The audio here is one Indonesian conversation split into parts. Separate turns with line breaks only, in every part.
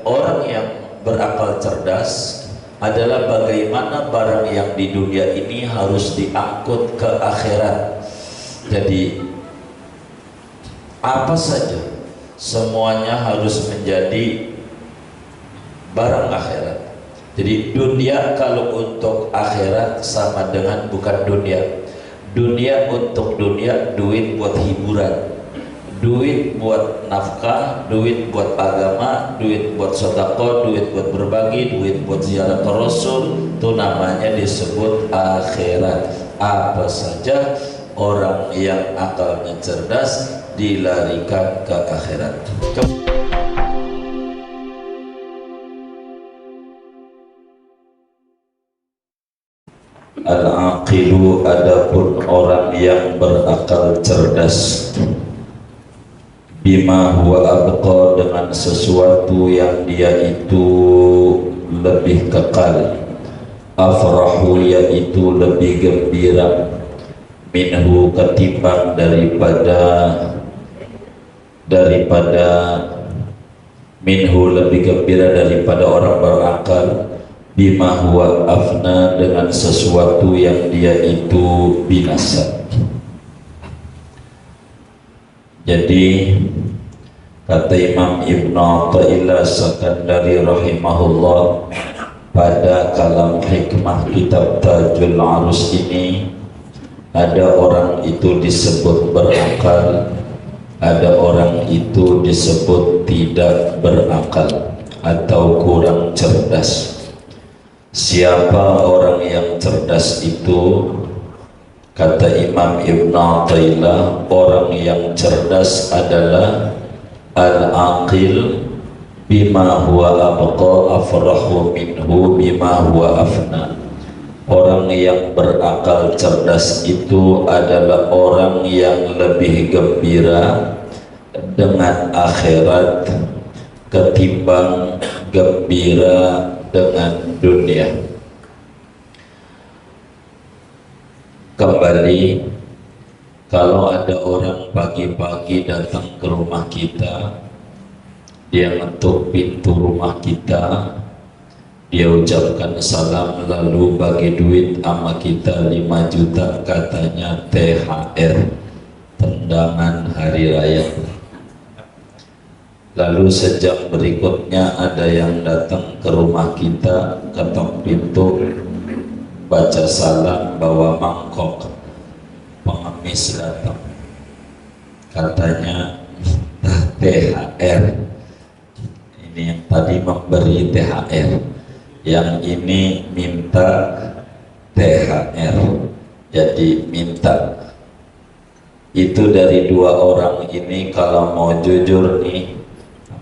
orang yang berakal cerdas adalah bagaimana barang yang di dunia ini harus diangkut ke akhirat. Jadi apa saja semuanya harus menjadi barang akhirat. Jadi dunia kalau untuk akhirat sama dengan bukan dunia. Dunia untuk dunia, duit buat hiburan, duit buat nafkah, duit buat agama, duit buat sedekah, duit buat berbagi, duit buat ziarah ke Rasul, itu namanya disebut akhirat. Apa saja orang yang akalnya cerdas dilarikan ke akhirat. Al-aqilu, adapun orang yang berakal cerdas, bima huwa abqa, dengan sesuatu yang dia itu lebih kekal, afrahu, yaitu lebih gembira, minhu, ketimbang daripada minhu, lebih gembira daripada orang berakal, bima huwa afna, dengan sesuatu yang dia itu binasa. Jadi kata Imam Ibn Athaillah Sakandari rahimahullah pada kalam hikmah kitab Tajul Arus ini, ada orang itu disebut berakal, ada orang itu disebut tidak berakal atau kurang cerdas. Siapa orang yang cerdas itu? Kata Imam Ibn Athaillah, orang yang cerdas adalah al-aqil bima huwa abqa afrahu minhu bima huwa afna. Orang yang berakal cerdas itu adalah orang yang lebih gembira dengan akhirat ketimbang gembira dengan dunia. Kembali, kalau ada orang pagi-pagi datang ke rumah kita, dia ngetuk pintu rumah kita, dia ucapkan salam lalu bagi duit sama kita 5 juta, katanya THR, tendangan hari raya. Lalu sejak berikutnya ada yang datang ke rumah kita, ketok pintu, baca salam, bawa mangkok, pengemis datang, katanya THR. Ini yang tadi memberi THR, yang ini minta THR, jadi minta. Itu dari dua orang ini, kalau mau jujur nih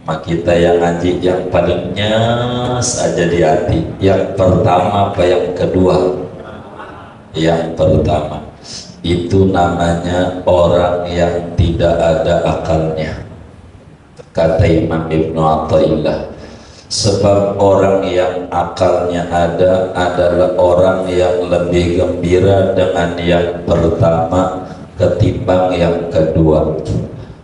sama kita yang ngaji, yang paling nyes aja di hati, yang pertama apa yang kedua? Yang pertama. Itu namanya orang yang tidak ada akalnya, kata Imam Ibn Athaillah. Sebab orang yang akalnya ada adalah orang yang lebih gembira dengan yang pertama ketimbang yang kedua.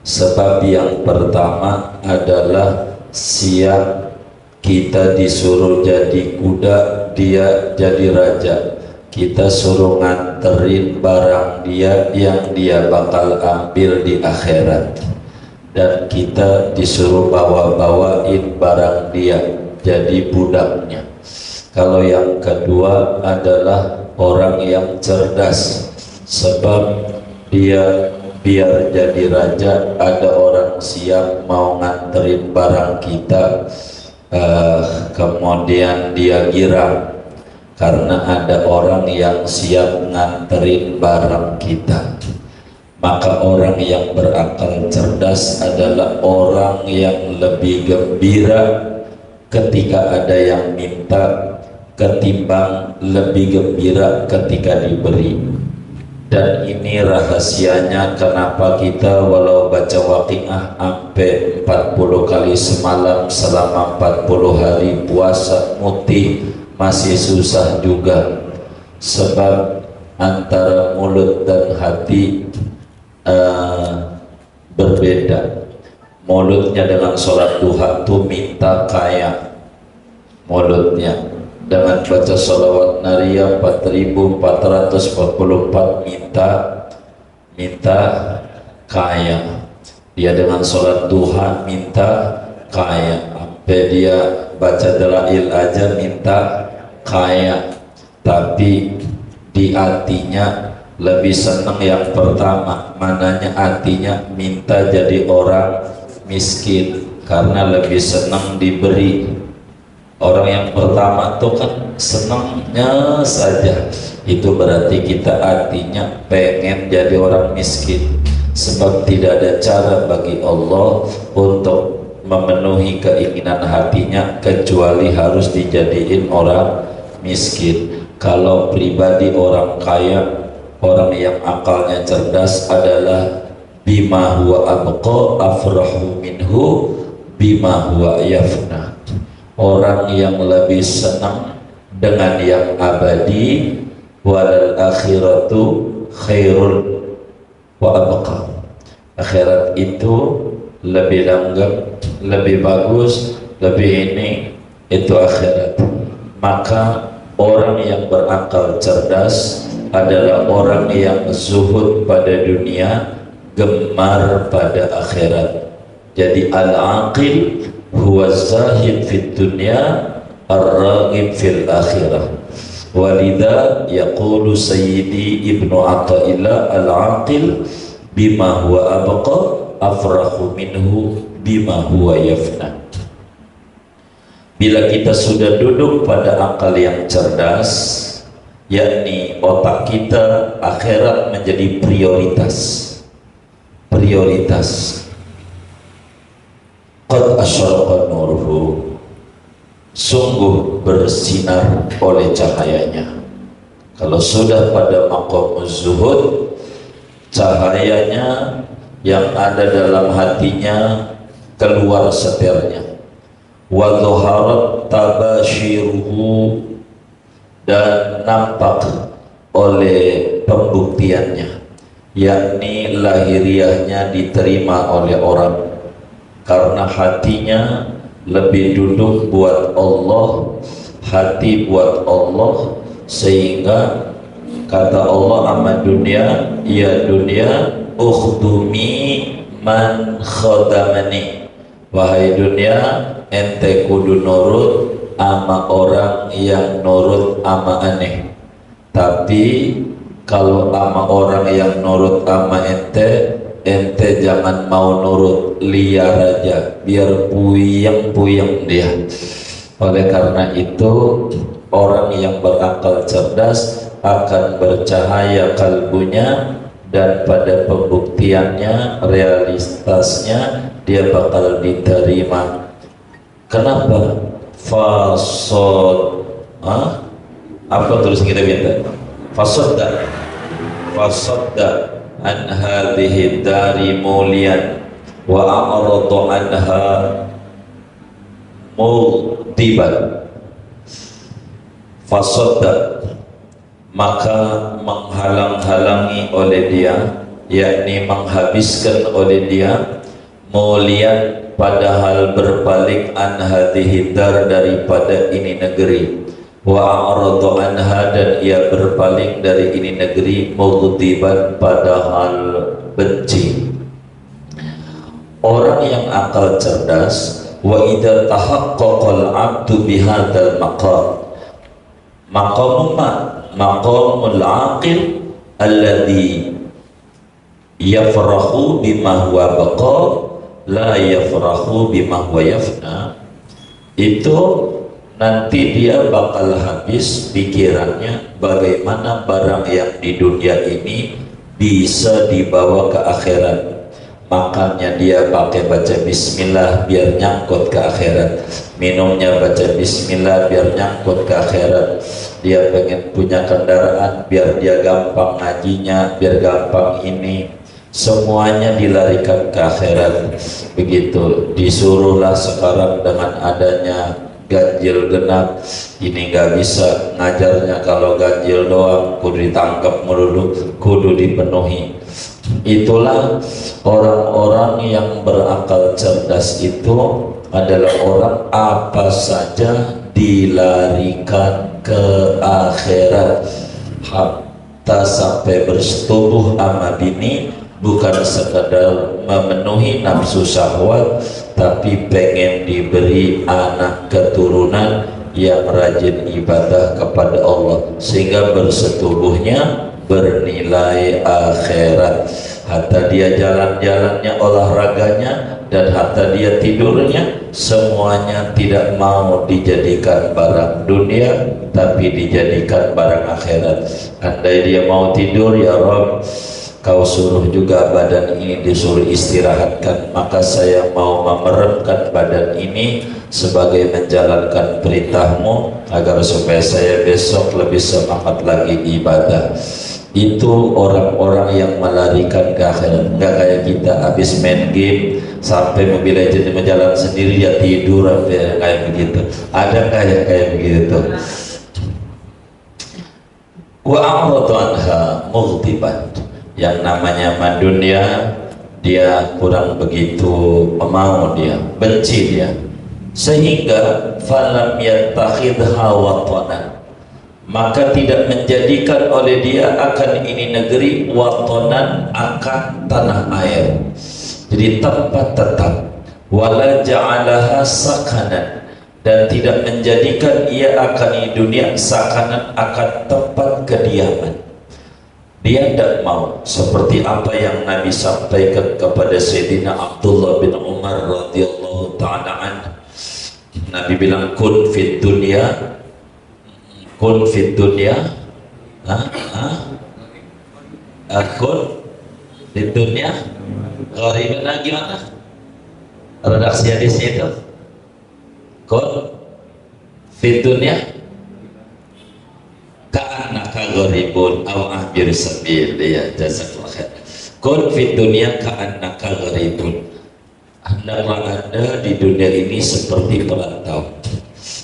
Sebab yang pertama adalah siap kita disuruh jadi kuda, dia jadi raja. Kita suruh nganterin barang dia yang dia bakal ambil di akhirat, dan kita disuruh bawa-bawain barang dia, jadi budaknya. Kalau yang kedua adalah orang yang cerdas, sebab dia biar jadi raja, ada orang siap mau nganterin barang kita, kemudian dia girang karena ada orang yang siap nganterin barang kita. Maka orang yang berakal cerdas adalah orang yang lebih gembira ketika ada yang minta ketimbang lebih gembira ketika diberi. Dan ini rahasianya kenapa kita walau baca Waqiah sampai 40 kali semalam selama 40 hari puasa mutih masih susah juga. Sebab antara mulut dan hati berbeda. mulutnya dengan sholat duha tuh minta kaya, mulutnya dengan baca sholawat nariyah 4444 minta kaya, dia dengan sholat duha minta kaya, sampai dia baca dalail aja minta kaya. Tapi di hatinya lebih senang yang pertama, mananya hatinya minta jadi orang miskin, karena lebih senang diberi. Orang yang pertama tuh kan senangnya saja, itu berarti kita hatinya pengen jadi orang miskin, sebab tidak ada cara bagi Allah untuk memenuhi keinginan hatinya kecuali harus dijadiin orang miskin. Kalau pribadi orang kaya, orang yang akalnya cerdas adalah bima huwa abqa afrahu minhu bima huwa yafna. Orang yang lebih senang dengan yang abadi, walal akhiratu khairul wa abqa. Akhirat itu lebih langgeng, lebih bagus, lebih ini, itu akhirat. Maka orang yang berakal cerdas adalah orang yang zuhud pada dunia, gemar pada akhirat. Jadi al-aqil huwa zahid fid dunya, ar-raghib fil akhirah. Walidha yaqulu sayyidi ibnu Athaillah, al-aqil bima huwa abqa afrahu minhu bima huwa yafna. Bila kita sudah duduk pada akal yang cerdas, yakni otak kita akhirat menjadi prioritas. Qad asyraqa nuruhu, sungguh bersinar oleh cahayanya. Kalau sudah pada maqam zuhud, cahayanya yang ada dalam hatinya keluar seternya. Wa dhaharat tabashiruhu, dan nampak oleh pembuktiannya, yakni lahiriahnya diterima oleh orang karena hatinya lebih duduk buat Allah, hati buat Allah, sehingga kata Allah amma dunia, ya dunia ukhdumi man khadamani, wahai dunia ente kudu nurut ama orang yang nurut ama aneh. Tapi kalau ama orang yang nurut ama ente jangan mau nurut, liar aja, biar puyeng dia. Oleh karena itu orang yang berakal cerdas akan bercahaya kalbunya, dan pada pembuktiannya, realitasnya dia bakal diterima. Kenapa? Apa terus kita minta? Fasadda an hadhihi dari mulian wa a'rada anha multiban. Fasadda, maka menghalang-halangi oleh dia, yakni menghabiskan oleh dia, mulian, padahal berbalik, an hadhihi dar, daripada ini negeri, wa a'rada anha, dan ia berpaling dari ini negeri, mughdiban, padahal benci. Orang yang akal cerdas, wa idza tahaqqaqal 'abdu bihadzal maqam, maqamul aqil alladhi yafrahu bima huwa baqa la yafrahu bima huwa yafna, itu nanti dia bakal habis pikirannya bagaimana barang yang di dunia ini bisa dibawa ke akhirat. Makannya dia pakai baca bismillah biar nyangkut ke akhirat, minumnya baca bismillah biar nyangkut ke akhirat. Dia pengen punya kendaraan biar dia gampang ngajinya, biar gampang ini, semuanya dilarikan ke akhirat. Begitu disuruhlah sekarang dengan adanya ganjil genap, ini nggak bisa ngajarnya kalau ganjil doang, kudu ditangkap melulu, kudu dipenuhi. Itulah orang-orang yang berakal cerdas itu adalah orang apa saja dilarikan ke akhirat, hatta sampai bersetubuh ama bini, bukan sekadar memenuhi nafsu syahwat, tapi pengen diberi anak keturunan yang rajin ibadah kepada Allah, sehingga bersetubuhnya bernilai akhirat. Hatta dia jalan-jalannya, olahraganya, dan hatta dia tidurnya, semuanya tidak mau dijadikan barang dunia, tapi dijadikan barang akhirat. Andai dia mau tidur, ya Rabb, Kau suruh juga badan ini disuruh istirahatkan, maka saya mau memeremkan badan ini sebagai menjalankan perintahmu, agar supaya saya besok lebih semangat lagi ibadah. Itu orang-orang yang melarikan ke akhirat. Enggak kayak kita habis main game sampai Mobile Legends menjalan sendiri, dia tidur kayak begitu. Ada kayak begitu. Wa a'radu anha mughdiban. Yang namanya dunia, dia kurang begitu mau, dia benci, dia sehingga falam yattakhidha watanan, maka tidak menjadikan oleh dia akan ini negeri watanan, akan tanah air, jadi tempat tetap. Wala ja'alaha sakanan, dan tidak menjadikan ia akan ini dunia sakanan, akan tempat kediaman. Dia tidak mau seperti apa yang Nabi sampaikan kepada Sayyidina Abdullah bin Umar radhiyallahu ta'ala anhu. Nabi bilang kun fid dunya, kun fid dunya, kun fid dunya ghariban, gimana redaksi hadis itu? Kun fid dunya ka'annaka gharibun aw ahbir sabil, ya jazakallahu khair. Kun fid dunya ka'annaka gharibun, hendaklah Anda di dunia ini seperti perantau.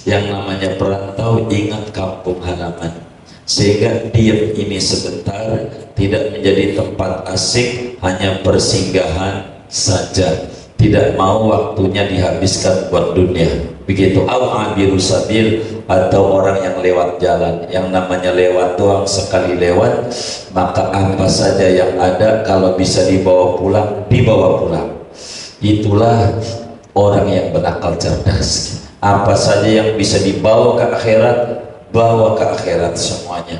Yang namanya perantau ingat kampung halaman, sehingga diam ini sebentar, tidak menjadi tempat asik, hanya persinggahan saja, tidak mau waktunya dihabiskan buat dunia. Begitu. Aw abiru sabil, atau orang yang lewat jalan. Yang namanya lewat doang, sekali lewat, maka apa saja yang ada kalau bisa dibawa pulang, dibawa pulang. Itulah orang yang berakal cerdas. Apa saja yang bisa dibawa ke akhirat, bawa ke akhirat semuanya.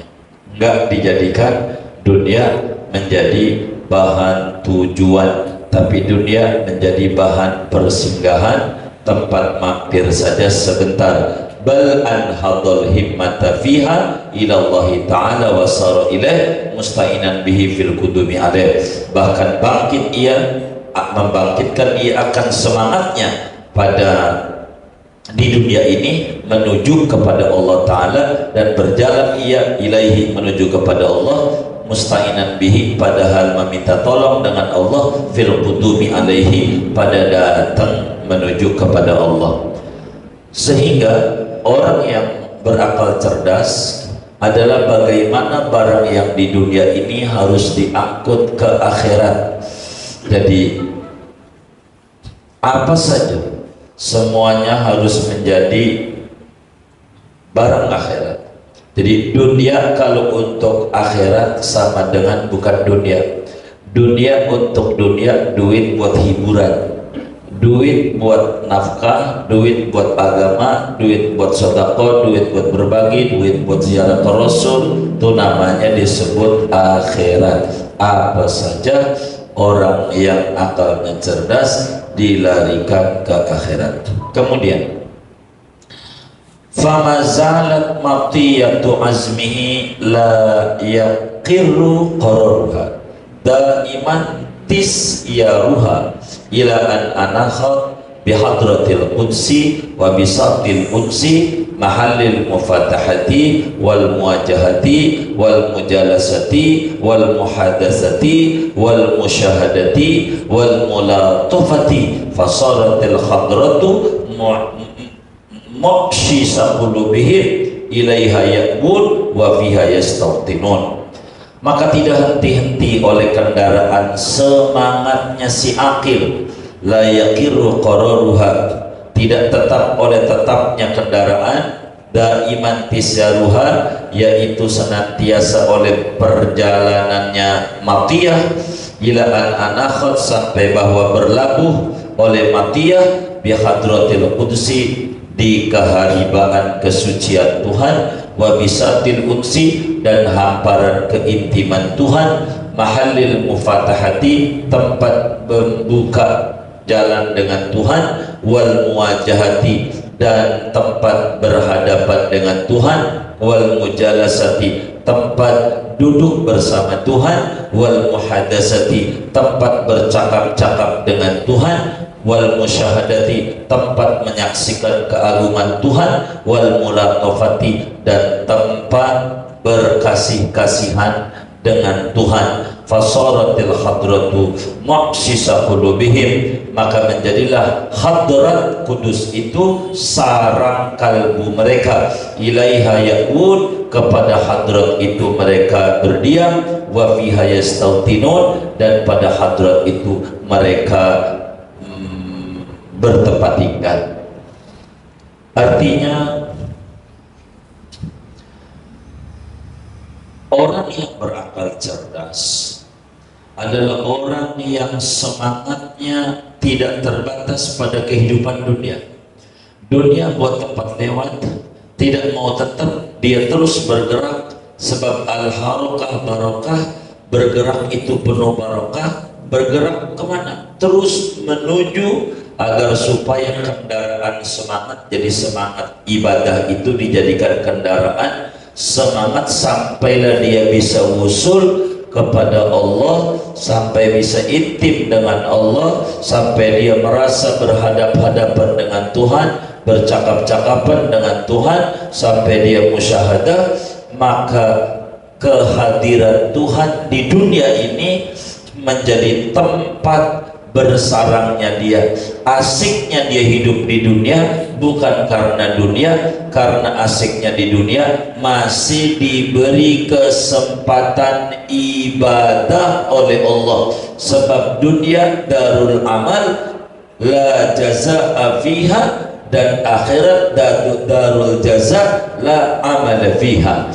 Enggak dijadikan dunia menjadi bahan tujuan, tapi dunia menjadi bahan persinggahan, tempat mampir saja sebentar. Bal anhadul himmata fiha ilallahi ta'ala wa sara ilaih musta'inan bihi fil qudumi alaih. Bahkan bangkit ia, membangkitkan ia akan semangatnya pada di dunia ini menuju kepada Allah Ta'ala, dan berjalan ia ilaihi, menuju kepada Allah, musta'inan bihi, padahal meminta tolong dengan Allah, fil qudumi alaihi, pada datang menuju kepada Allah. Sehingga orang yang berakal cerdas adalah bagaimana barang yang di dunia ini harus diangkut ke akhirat. Jadi apa saja semuanya harus menjadi barang akhirat. Jadi dunia kalau untuk akhirat sama dengan bukan dunia. Dunia untuk dunia, duit buat hiburan, duit buat nafkah, duit buat agama, duit buat sedekah, duit buat berbagi, duit buat ziarah ke Rasul, itu namanya disebut akhirat. Apa saja orang yang akalnya cerdas dilarikan ke akhirat. Kemudian famazalat matiyatu azmihi la yaqirru qararuha daiman tisyaruha ila an anakha bihadratil qudsi wa bisatil qudsi mahallil mufatahati wal muwajahati wal mujalasati wal muhadatsati wal musyahadati wal mulatafati fasaratil hadratu muqshisa qulubihim ilaiha yaqbul wa fiha yastawtinun. maka tidak henti-henti oleh kendaraan semangatnya si akil, la yaqiru qararuha, tidak tetap oleh tetapnya kendaraan, daiman tisyaruha, yaitu senantiasa oleh perjalanannya matiyah, ila an anakhat, sampai bahwa berlabuh oleh matiyah bi hadratil qudsi, di keharibaan kesucian Tuhan, wa bisatil unsi, dan hamparan keintiman Tuhan, mahallil mufatahati, tempat membuka jalan dengan Tuhan, wal muwajahati, dan tempat berhadapan dengan Tuhan, wal mujalasati, tempat duduk bersama Tuhan, wal muhadasati, tempat bercakap-cakap dengan Tuhan, wal musyahadati, tempat menyaksikan keagungan Tuhan, wal mulatafati, dan tempat berkasih-kasihan dengan Tuhan. Fasaratil hadratu maqsisa qulubihim, maka menjadilah hadrat kudus itu sarang kalbu mereka, ilaiha ya'ud, kepada hadrat itu mereka berdiam, wa fiha yastautinun, dan pada hadrat itu mereka bertempat tinggal. Artinya orang yang berakal cerdas adalah orang yang semangatnya tidak terbatas pada kehidupan dunia. Dunia buat tempat lewat, tidak mau tetap, dia terus bergerak, sebab al-harakah barokah, bergerak itu penuh barokah. Bergerak kemana? Terus menuju agar supaya kendaraan semangat jadi semangat ibadah itu dijadikan kendaraan semangat, sampailah dia bisa wusul kepada Allah, sampai bisa intim dengan Allah, sampai dia merasa berhadap-hadapan dengan Tuhan, bercakap-cakapan dengan Tuhan, sampai dia musyahadah. Maka kehadiran Tuhan di dunia ini menjadi tempat bersarangnya dia, asiknya dia hidup di dunia, bukan karena dunia, karena asiknya di dunia masih diberi kesempatan ibadah oleh Allah. Sebab dunia darul amal la jazaa'a fiha, dan akhirat darul jaza la amal fiha.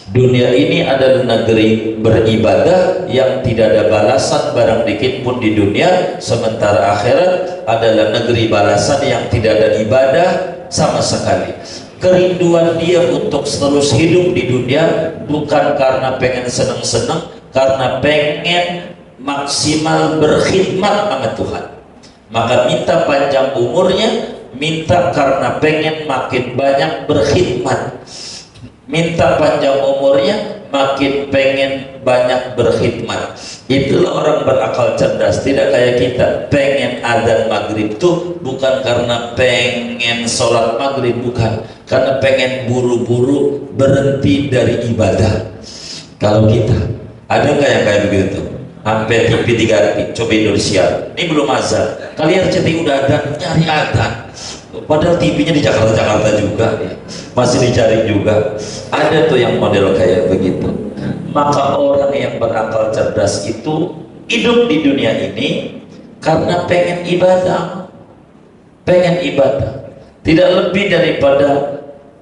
Dunia ini adalah negeri beribadah yang tidak ada balasan barang dikit pun di dunia, sementara akhirat adalah negeri balasan yang tidak ada ibadah sama sekali. Kerinduan dia untuk terus hidup di dunia bukan karena pengen seneng-seneng, karena pengen maksimal berkhidmat sama Tuhan. Maka minta panjang umurnya, minta karena pengen makin banyak berkhidmat. Minta panjang umurnya, makin pengen banyak berkhidmat. Itulah orang berakal cerdas, tidak kayak kita. Pengen adzan maghrib tuh bukan karena pengen sholat maghrib, bukan, karena pengen buru-buru berhenti dari ibadah. Kalau kita, ada nggak yang kayak begitu? Sampai TV diganti, coba Indonesia, ini belum azan, kalian RCTI udah ada, nyari adzan. Padahal TV-nya di Jakarta juga ya. Masih dicari juga. Ada tuh yang model kayak begitu. Maka orang yang berakal cerdas itu hidup di dunia ini karena pengen ibadah. Pengen ibadah, tidak lebih daripada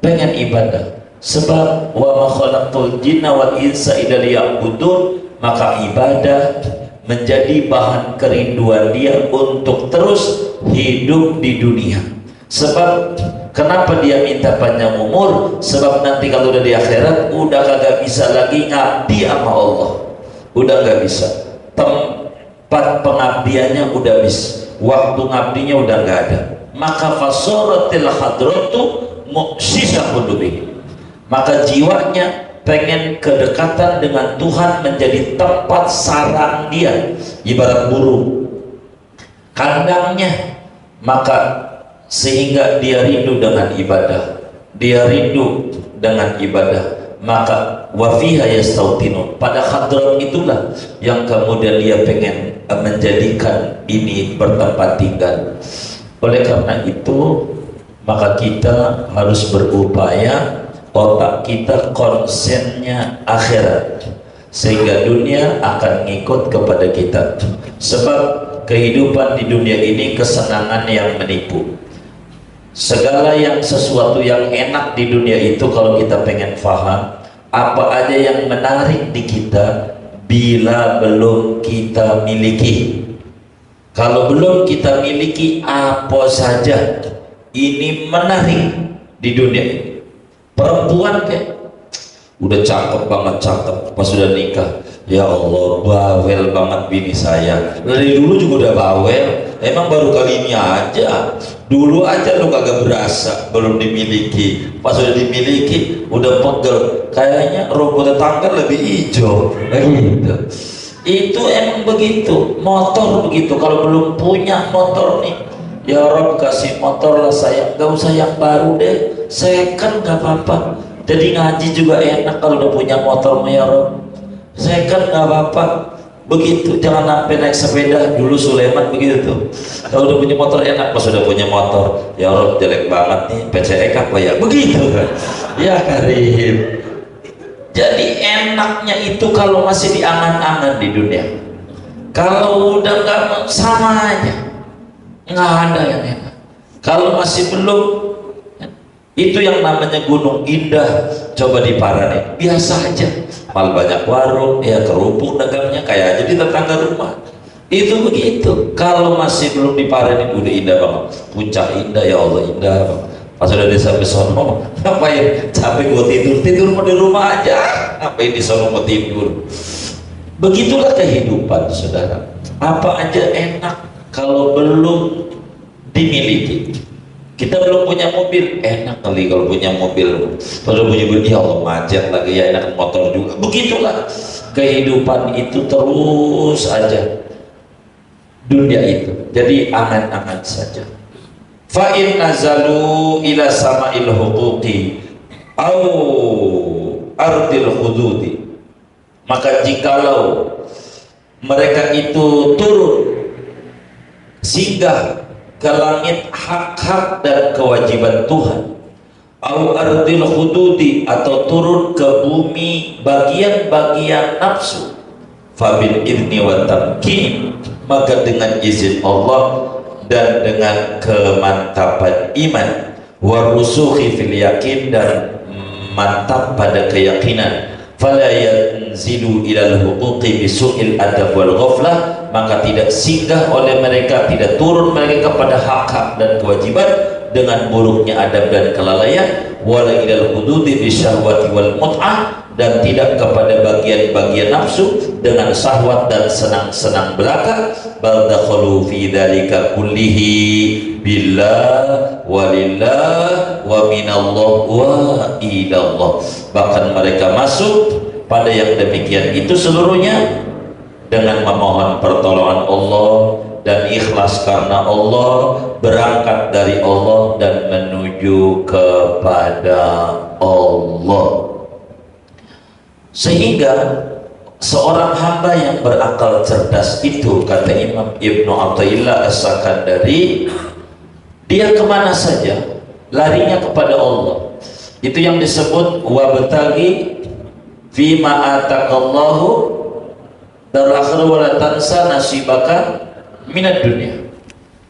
pengen ibadah. Sebab wa ma khalaqtul jinna wal insa illa liya'budun, maka ibadah menjadi bahan kerinduan dia untuk terus hidup di dunia. Sebab kenapa dia minta panjang umur? Sebab nanti kalau udah di akhirat udah kagak bisa lagi ngabdi sama Allah, udah nggak bisa. Tempat pengabdiannya udah habis, waktu ngabdinya udah nggak ada. Maka fasaratil hadratu muqsisa qulubihi, maka jiwanya pengen kedekatan dengan Tuhan menjadi tempat sarang dia, ibarat burung kandangnya. Maka sehingga dia rindu dengan ibadah, dia rindu dengan ibadah. Maka wafiha yastautinun, pada hadrat itulah yang kemudian dia pengen menjadikan ini bertempat tinggal. Oleh karena itu, maka kita harus berupaya otak kita konsennya akhirat. sehingga dunia akan ngikut kepada kita. Sebab kehidupan di dunia ini kesenangan yang menipu. Segala yang sesuatu yang enak di dunia itu, kalau kita pengen paham apa aja yang menarik di kita, bila belum kita miliki. Kalau belum kita miliki, apa saja ini menarik di dunia ini. Perempuan kayak udah cakep banget, cakep pas sudah nikah, ya Allah bawel banget bini saya. Dari dulu juga udah bawel, emang baru kali ini aja. Dulu aja lu kagak berasa, belum dimiliki. Pas sudah dimiliki udah pegel, kayaknya rumput tetangga lebih hijau gitu. Itu emang begitu. Motor begitu, kalau belum punya motor nih, ya Rob kasih motor lah saya, gak usah yang baru deh, second gak apa-apa. Jadi ngaji juga enak kalau udah punya motor, ya Rob, second gak apa-apa. Begitu, jangan sampai naik sepeda. Dulu Sulaiman begitu tuh, kalau udah punya motor enak. Pas udah punya motor, ya Rob jelek banget nih, PCX apa ya, begitu kan. Ya Karim. Jadi enaknya itu kalau masih diangan-angan di dunia. Kalau udah nggak, sama aja, nggak ada yang enak. Kalau masih belum, itu yang namanya gunung indah coba diparanin, biasa aja. Mal banyak warung, ya kerupuk dagangnya kayak aja di tetangga rumah. Itu begitu. Kalau masih belum diparanin, udah indah banget. Puncak indah, ya Allah indah banget. Pas udah di sampai sono, ngapain? Capek gue tidur di rumah aja. Ngapain di sono mau tidur? Begitulah kehidupan, saudara. Apa aja enak kalau belum dimiliki. Kita belum punya mobil, enak kali kalau punya mobil. Kalau punya mobil, ya Allah macet lagi, ya enak motor juga. Begitulah kehidupan itu, terus aja dunia itu. Jadi angan-angan saja. Fa in nazalu ila sama'il huquqi au ardil hududi, maka jikalau mereka itu turun singgah ke langit hak-hak dan kewajiban Tuhan, au ardil hududi, atau turun ke bumi bagian-bagian nafsu, fabil idni wa tamkin, maka dengan izin Allah dan dengan kemantapan iman, warusukhi fil yakin, dan mantap pada keyakinan, fala yanzilu ilal huquqi bisu'il adab wal ghaflah, maka tidak singgah oleh mereka, tidak turun mereka kepada hak-hak dan kewajiban dengan buruknya adab dan kelalaian, wala ilal hududi bisyahwati wal mut'ah, dan tidak kepada bagian-bagian nafsu dengan syahwat dan senang-senang belaka. Bal dakhalu fi dzalika kullihi billah walillah wa minallah wa ilallah, bahkan mereka masuk pada yang demikian itu seluruhnya dengan memohon pertolongan Allah dan ikhlas karena Allah, berangkat dari Allah dan menuju kepada Allah. Sehingga seorang hamba yang berakal cerdas itu, kata Imam Ibnu Athaillah As-Sakandari, dia kemana saja larinya kepada Allah. Itu yang disebut wabtaghi fima ataqallahu darul akhirah wa la tansa nasibaka minad dunya.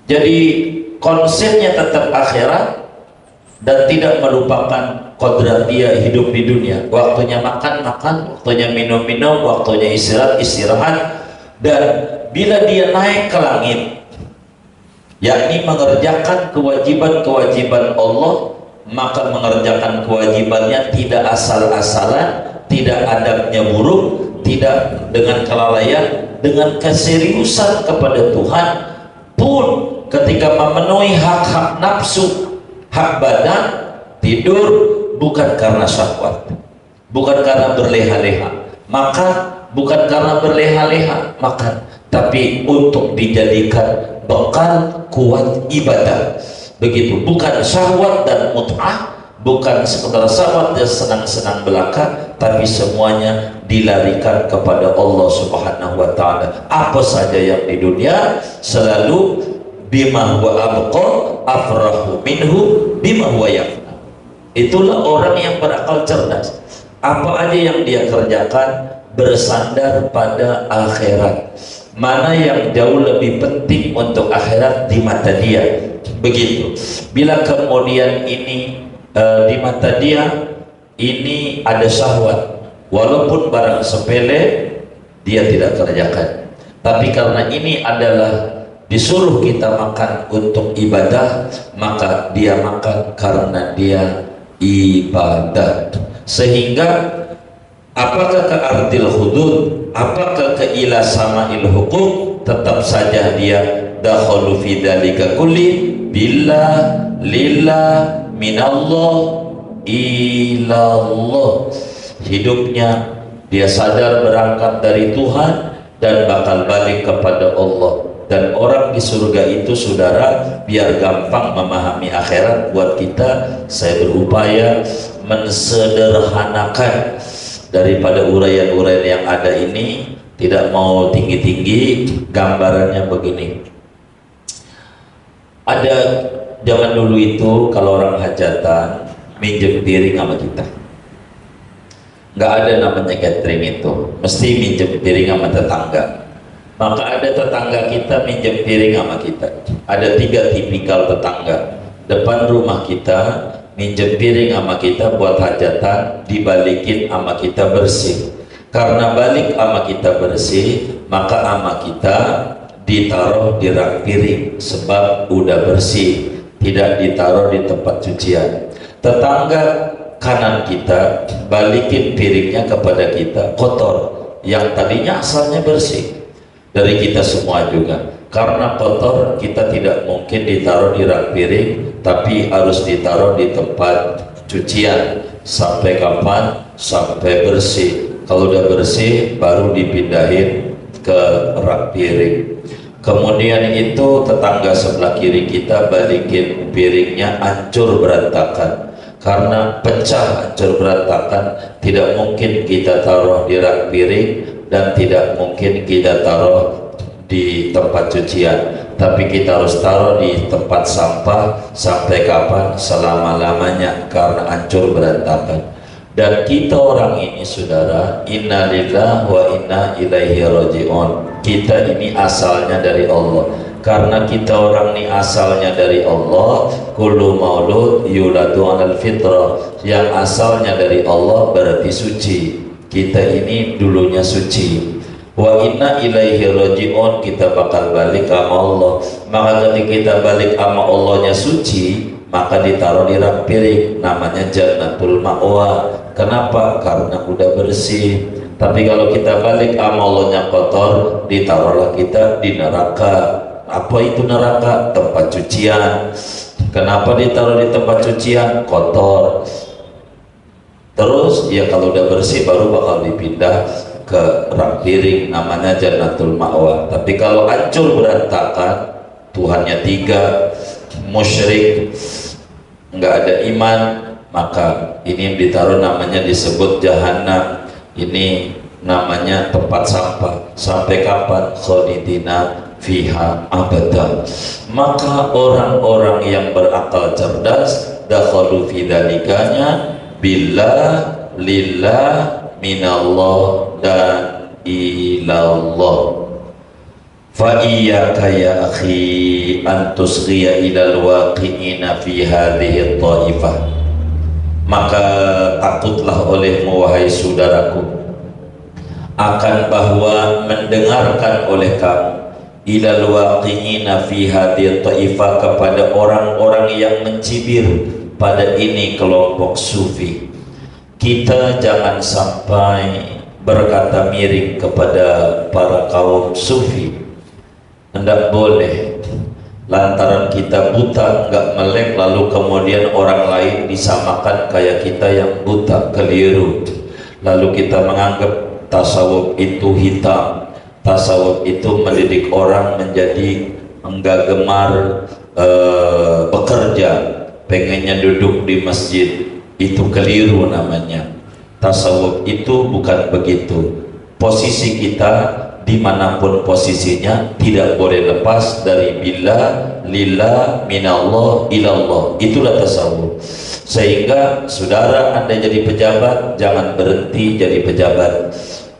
Jadi konsepnya tetap akhirat dan tidak melupakan kodrat dia hidup di dunia. Waktunya makan, waktunya minum, waktunya istirahat. Dan bila dia naik ke langit, yakni mengerjakan kewajiban-kewajiban Allah, maka mengerjakan kewajibannya tidak asal-asalan, tidak adabnya buruk, tidak dengan kelalaian, dengan keseriusan kepada Tuhan. Pun ketika memenuhi hak-hak nafsu, hak badan, tidur, bukan karena syahwat, bukan karena berleha-leha makan, bukan karena berleha-leha makan, tapi untuk dijadikan bekal kuat ibadah. Begitu, bukan syahwat dan mut'ah, bukan sekedar syahwat dan senang-senang belaka, tapi semuanya dilarikan kepada Allah Subhanahu wa ta'ala. Apa saja yang di dunia selalu bima huwa abqa afrahu minhu bima huwa yafna. Itulah orang yang berakal cerdas. Apa aja yang dia kerjakan bersandar pada akhirat. Mana yang jauh lebih penting untuk akhirat di mata dia. Begitu. Bila kemudian ini di mata dia ini ada syahwat, walaupun barang sepele dia tidak kerjakan. Tapi karena ini adalah disuruh kita makan untuk ibadah, maka dia makan karena dia ibadah. Sehingga apakah ke ardil hudud, apakah ke ila sama'il hukum, tetap saja dia dakhalu fi dzalika kulli billah lillah minallah ilallah. Hidupnya dia sadar berangkat dari Tuhan dan bakal balik kepada Allah. Dan orang di surga itu, saudara, biar gampang memahami akhirat buat kita, saya berupaya mensederhanakan daripada uraian-uraian yang ada ini. Tidak mau tinggi-tinggi, gambarannya begini. Ada zaman dulu itu kalau orang hajatan minjem piring sama kita, nggak ada namanya catering, itu mesti minjem piring sama tetangga. Maka ada tetangga kita minjem piring sama kita. Ada 3 tipikal tetangga. Depan rumah kita minjem piring sama kita buat hajatan, dibalikin sama kita bersih. Karena balik sama kita bersih, maka sama kita ditaruh di rak piring sebab udah bersih, tidak ditaruh di tempat cucian. Tetangga kanan kita balikin piringnya kepada kita kotor, yang tadinya asalnya bersih. Dari kita semua juga, karena kotor kita tidak mungkin ditaruh di rak piring, tapi harus ditaruh di tempat cucian. Sampai kapan? Sampai bersih. Kalau udah bersih baru dipindahin ke rak piring. Kemudian itu tetangga sebelah kiri kita balikin piringnya hancur berantakan. Karena pecah, hancur berantakan, tidak mungkin kita taruh di rak piring dan tidak mungkin kita taruh di tempat cucian, tapi kita harus taruh di tempat sampah. Sampai kapan? Selama-lamanya, karena hancur berantakan. Dan kita orang ini, saudara, inna lillahi wa inna ilaihi raji'un. Kita ini asalnya dari Allah. Karena kita orang ini asalnya dari Allah, kullu maulud yuladu 'alal fitrah. Yang asalnya dari Allah berarti suci. Kita ini dulunya suci. Wa inna ilaihi raji'un, kita bakal balik sama Allah. Maka ketika kita balik sama Allahnya suci, maka ditaruh di rak piring, namanya jannatul ma'wa. Kenapa? Karena udah bersih. Tapi kalau kita balik sama Allahnya kotor, ditaruhlah kita di neraka. Apa itu neraka? Tempat cucian. Kenapa ditaruh di tempat cucian? Kotor. Terus ya kalau udah bersih baru bakal dipindah ke rak piring, namanya jannatul ma'wa. Tapi kalau hancur berantakan, Tuhannya 3, musyrik, nggak ada iman, maka ini yang ditaruh namanya disebut jahanam. Ini namanya tempat sampah. Sampai kapan? Khalidina fiha abada. Maka orang-orang yang berakal cerdas dakhalu fi dzalikanya billah lillah minallah dan ilallah. Fa iyyaka ya akhi an tusghiya ilal waqi'ina fi hadhihi ta'ifah. Maka takutlah olehmu wahai saudaraku akan bahwa mendengarkan oleh kamu ilal waqi'ina fi hadhihi ta'ifah, kepada orang-orang yang mencibir pada ini kelompok sufi. Kita jangan sampai berkata miring kepada para kaum sufi. Tidak boleh. Lantaran kita buta, nggak melek, lalu kemudian orang lain disamakan kayak kita yang buta, keliru. Lalu kita menganggap tasawuf itu hitam, tasawuf itu mendidik orang menjadi enggak gemar bekerja, pengennya duduk di masjid. Itu keliru namanya. Tasawuf itu bukan begitu. Posisi kita dimanapun posisinya tidak boleh lepas dari billah lillah minallah ilallah. Itulah tasawuf. Sehingga saudara, Anda jadi pejabat, jangan berhenti jadi pejabat.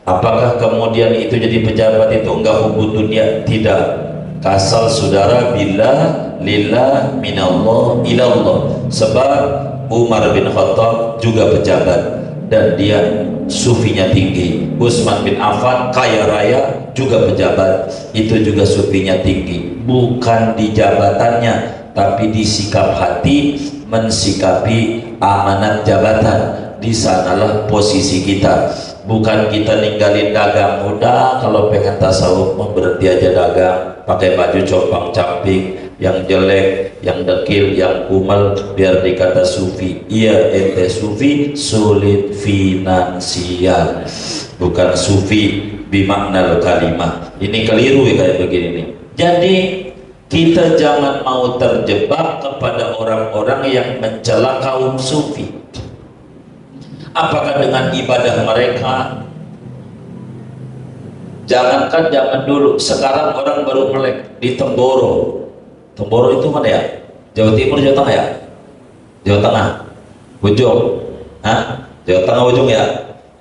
Apakah kemudian itu jadi pejabat itu enggak hubud dunia? Tidak. Kasal saudara billah lillah minallah ilallah. Sebab Umar bin Khattab juga pejabat dan dia sufinya tinggi. Utsman bin Affan kaya raya juga pejabat, itu juga sufinya tinggi. Bukan di jabatannya, tapi di sikap hati mensikapi amanat jabatan. Di sanalah posisi kita. Bukan kita ninggalin dagang, udah kalau pengen tasawuf mau berhenti aja dagang, pakai baju compang-camping yang jelek, yang dekil, yang kumal, biar dikata sufi. Iya, ente sufi sulit finansial, bukan sufi bimakna kalimah. Ini keliru ya kayak begini nih. Jadi kita jangan mau terjebak kepada orang-orang yang mencela kaum sufi. Apakah dengan ibadah mereka? Jangankan zaman dulu, sekarang orang baru melek di Temboro. Temboro itu mana ya? Jawa Timur, Jawa Tengah ya? Jawa Tengah, ujung. Hah? Jawa Tengah ujung ya?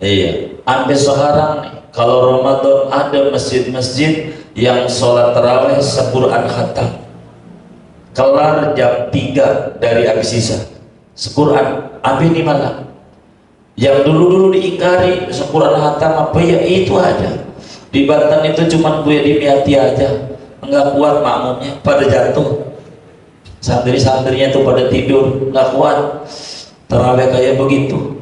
Iya. Sampai sekarang nih, kalau Ramadan ada masjid-masjid yang sholat tarawih se-Quran khatam. Kelar jam 3 dari habis isya. Se-Quran, ambil di mana? Yang dulu-dulu diingkari se-Quran khatam apa ya itu aja. Di Banten itu cuma gue dimyati aja, enggak kuat makmumnya, pada jatuh. Santri-santrinya itu pada tidur, enggak kuat. Tarawih kayak begitu.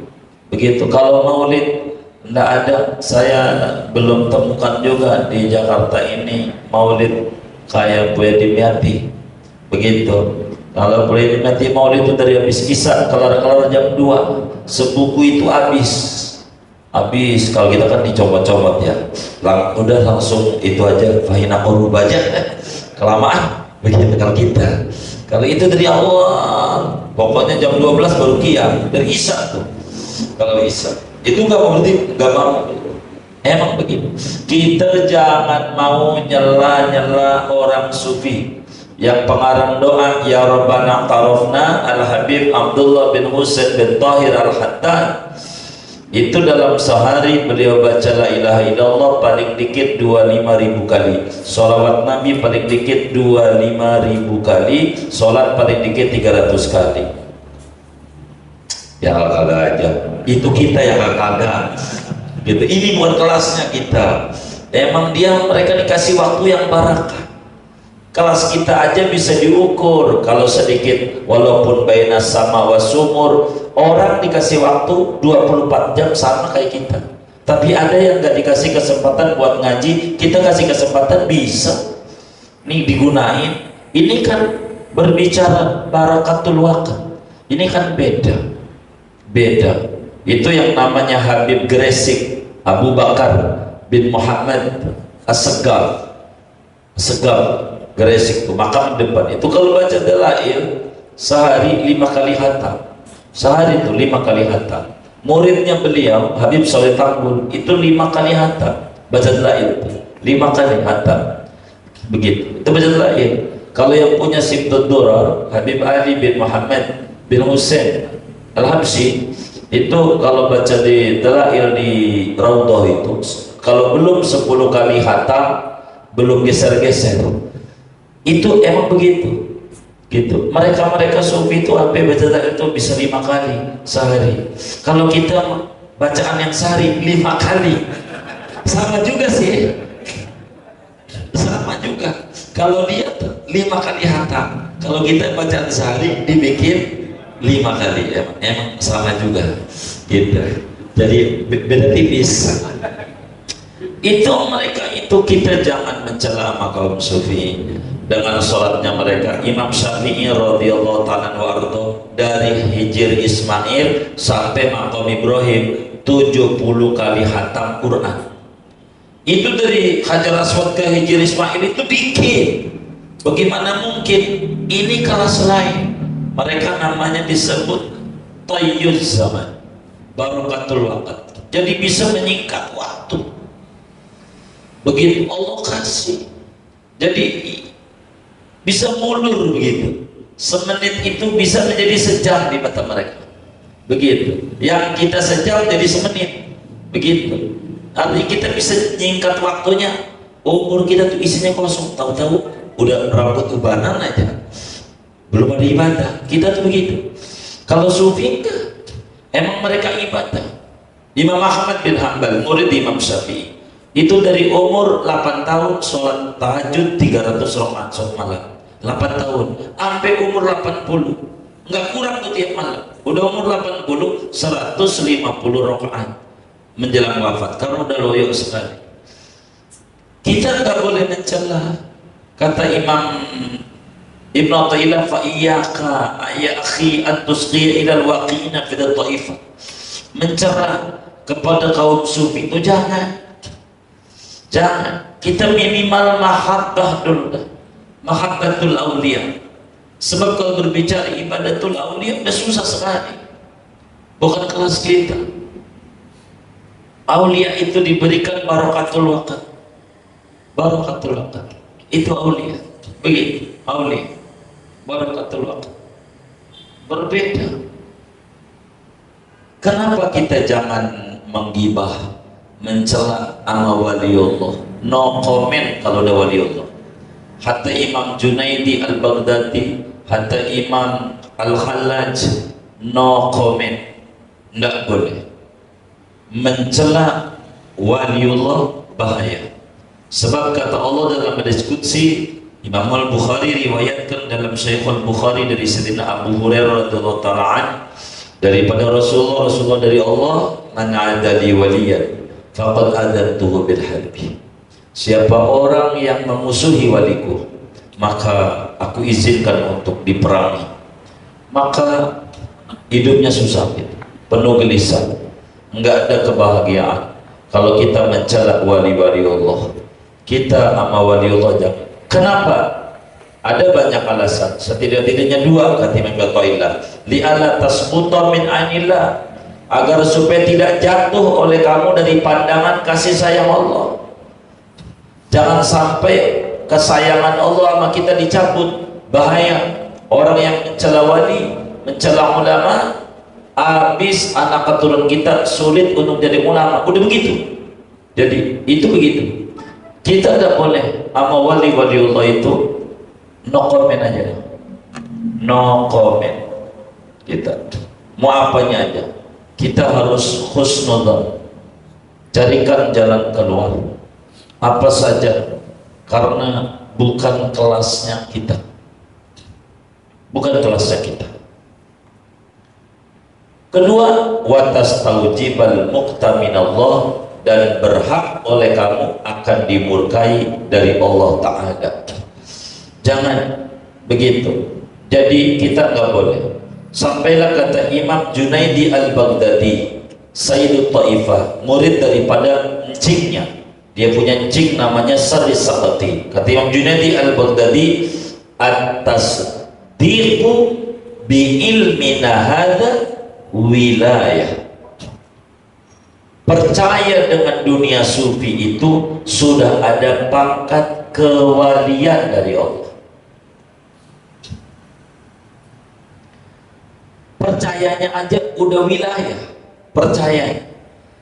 Begitu. Kalau maulid enggak ada, saya belum temukan juga di Jakarta ini maulid kayak gue dimyati. Begitu. Kalau boleh dimyati maulid itu dari habis isya kelar-kelar jam 2, sebuku itu habis. Kalau kita kan dicomot-comot ya, udah langsung itu aja, fahina qurub aja, kelamaan begitu kalau kita. Kalau itu dari awal, pokoknya jam 12 baru qiyam, dari isya tuh. Kalau isya itu nggak mau, berarti nggak mau. Emang begitu. Kita jangan mau nyela-nyela orang sufi. Yang pengarang doa ya Rabbana tarafna Al-Habib Abdullah bin Husain bin Tahir Al-Haddad, itu dalam sehari beliau baca la ilaha illallah paling dikit 25.000 kali, sholawat Nabi paling dikit 25.000 kali, sholat paling dikit 300 kali. Ya kagak aja, itu kita yang kagak gitu. Ini bukan kelasnya kita. Emang mereka dikasih waktu yang barakah. Kelas kita aja bisa diukur kalau sedikit, walaupun baina sama wa sumur. Orang dikasih waktu 24 jam sama kayak kita, tapi ada yang gak dikasih kesempatan buat ngaji, kita kasih kesempatan bisa nih digunain. Ini kan berbicara barakatul waqt, ini kan beda. Itu yang namanya Habib Gresik Abu Bakar bin Muhammad As-Segaf Gresik itu makam depan itu, kalau baca dalail sehari 5 kali khatam, sehari itu 5 kali khatam. Muridnya beliau Habib Soleh Tambun itu 5 kali khatam baca dalail itu, 5 kali khatam begitu, itu baca dalail. Kalau yang punya Sibtud Durar Habib Ali bin Muhammad bin Husain Al-Habsyi itu kalau baca di dalail di Raudhah itu, kalau belum 10 kali khatam, belum geser-geser, itu emang begitu gitu. Mereka sufi itu sampai baca itu bisa 5 kali sehari. Kalau kita bacaan yang sehari 5 kali, sama juga sih, sama juga. Kalau dia 5 kali hatam, kalau kita bacaan sehari dibikin 5 kali, emang sama juga gitu. Jadi beda tipis. Itu mereka itu, kita jangan mencela sama kaum sufi dengan sholatnya mereka. Imam Syafi'i radhiyallahu ta'ala anhu dari Hijr Ismail sampai Maqam Ibrahim 70 kali khatam Quran. Itu dari Hajar Aswad ke Hijr Ismail itu dikit. Bagaimana mungkin? Ini kelas lain. Mereka namanya disebut Tayyuz Zaman, barakatul waqt. Jadi bisa menyingkat waktu. Begitu Allah kasih, jadi bisa mundur begitu. Semenit itu bisa menjadi sejam di mata mereka. Begitu. Yang kita sejam jadi semenit. Begitu. Artinya kita bisa nyingkat waktunya. Umur kita tuh isinya kosong, tahu-tahu udah rambut ubanan aja, belum ada ibadah. Kita tuh begitu. Kalau sufi enggak, emang mereka ibadah. Imam Ahmad bin Hanbal, murid Imam Syafi'i, itu dari umur 8 tahun sholat tahajud 300 rakaat sholat malam. 8 tahun sampai umur 80, nggak kurang tuh tiap malam. Udah umur 80, 150 rakaat menjelang wafat karena udah loyo sekali. Kita nggak boleh mencela. Kata Imam Ibn Athaillah, fa iyyaka ya akhi an tusqiya ila al-waqina fi al-ta'ifah. Mencela kepada kaum sufi itu jangan. Kita minimal mahabbah dulu, mahabbatul auliya. Sebab kalau berbicara ibadatul auliya udah susah sekali, bukan kelas kita. Auliya itu diberikan barakatul waqt, barakatul waqt itu auliya. Begitu auliya, barakatul waqt berbeda. Kenapa kita jangan menggibah, mencela sama waliullah? No comment kalau ada waliullah. Hatta Imam Junaidi al-Baghdadi, hatta Imam al-Khallaj, no comment, tidak boleh mencela waliullah, bahaya. Sebab kata Allah dalam hadis qudsi, Imam al-Bukhari riwayatkan dalam Sahih al-Bukhari dari Sayyidina Abu Hurairah radhiyallahu ta'ala an, daripada Rasulullah dari Allah, man adali waliyan faqad adantuhu bil harbi. Siapa orang yang memusuhi waliku, maka aku izinkan untuk diperangi. Maka hidupnya susah, penuh gelisah, enggak ada kebahagiaan. Kalau kita mencela wali-wali Allah, kita sama wali Allah jangan. Kenapa? Ada banyak alasan, setidak-tidaknya dua, kata Imam Athaillah. Li'alla tasbuta min ainillah, agar supaya tidak jatuh oleh kamu dari pandangan kasih sayang Allah. Jangan sampai kesayangan Allah sama kita dicabut, bahaya. Orang yang mencela wali, mencela ulama, habis anak keturunan kita sulit untuk jadi ulama. Udah begitu. Jadi itu begitu. Kita tidak boleh sama wali-wali Allah itu no comment aja, no comment. Kita mau apanya aja, kita harus husnudzan, carikan jalan keluar apa saja, karena bukan kelasnya kita, bukan kelasnya kita. Kedua, watas taujibal muqtaminallah, dan berhak oleh kamu akan dimurkai dari Allah Ta'ala. Jangan begitu. Jadi kita nggak boleh. Sampailah kata Imam Junaidi al-Baghdadi, Sayyidut Ta'ifah, murid daripada encingnya. Dia punya encing namanya Sari Sakati. Kata Imam Junaidi al-Baghdadi, at-tasdiqu bi ilmina hadha wilayah. Percaya dengan dunia sufi itu sudah ada pangkat kewalian dari Allah. Percayanya aja udah wilayah, percaya.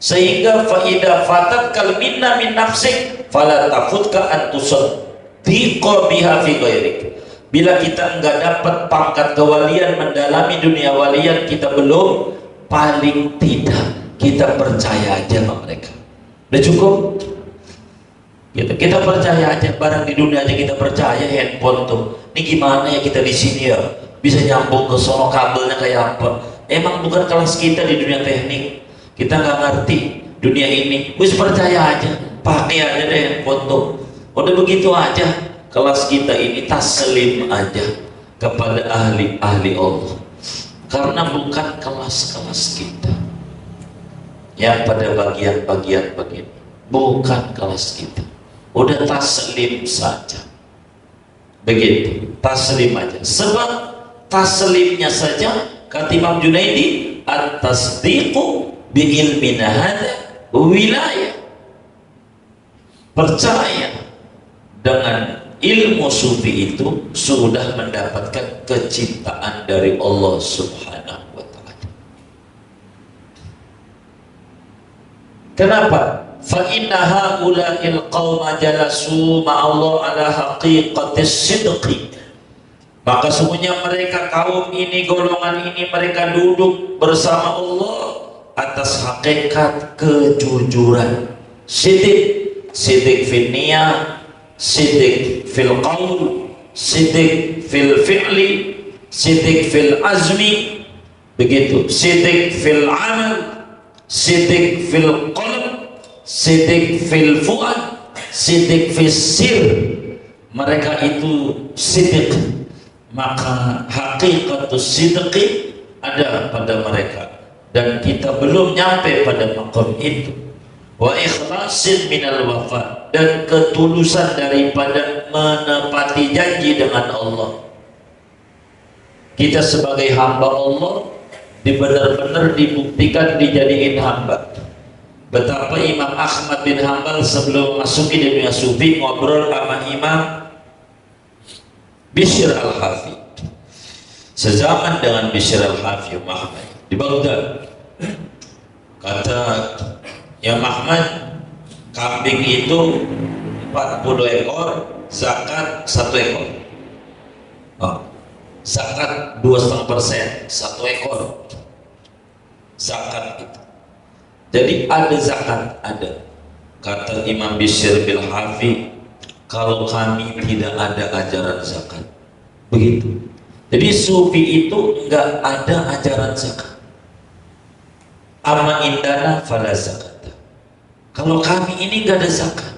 Sehingga faida fatat kal minna min nafsik fala tafutka an tusaddiqa biha fi ghairik. Bila kita enggak dapat pangkat kewalian, mendalami dunia walian, kita belum, paling tidak kita percaya aja sama mereka. Udah cukup. Kita percaya aja, barang di dunia aja kita percaya. Handphone tuh, ini gimana ya kita di sini ya bisa nyambung ke sono, kabelnya kayak apa? Emang bukan kelas kita di dunia teknik, kita nggak ngerti dunia ini. Wis percaya aja, pakai aja deh handphone tuh. Udah begitu aja. Kelas kita ini taslim aja kepada ahli-ahli Allah, karena bukan kelas-kelas kita yang pada bagian-bagian begini, bukan kelas kita. Udah taslim saja, begitu, taslim aja. Sebab taslimnya saja, kata Imam Junaidi, at-tasdiqu bi ilmina hadha wilayah. Percaya dengan ilmu sufi itu sudah mendapatkan kecintaan dari Allah Subhanahu wa ta'ala. Kenapa? fa inna haula'il qauma jalasu ma'allah ala haqiqatis sidqi, maka sungguhnya mereka kaum ini, golongan ini, mereka duduk bersama Allah atas hakikat kejujuran. Sidik fil niyah, sidik fil qaul, sidik fil fi'li, sidik fil azmi, begitu, sidik fil amal, sidik fil qalb, sidik fil fuad, sidik fil sir. Mereka itu sidik, maka hakikatus sidqi ada pada mereka, dan kita belum nyampe pada maqam itu. Wa ikhlasin minal wafa, dan ketulusan daripada menepati janji dengan Allah. Kita sebagai hamba Allah benar-benar dibuktikan dijadiin hamba. Betapa Imam Ahmad bin Hanbal sebelum masuk ke dunia sufi ngobrol sama Imam Bishr al-Hafi, sezaman dengan Bishr al-Hafi Muhammad di Baghdad. Kata ya Muhammad, kambing itu 40 ekor, zakat 1 ekor. Zakat 2,5%, 1 ekor zakat itu. Jadi ada zakat, ada. Kata Imam Bishr bin Hafi, kalau kami tidak ada ajaran zakat. Begitu. Jadi sufi itu enggak ada ajaran zakat. Amma indana fala zakat. Kalau kami ini enggak ada zakat.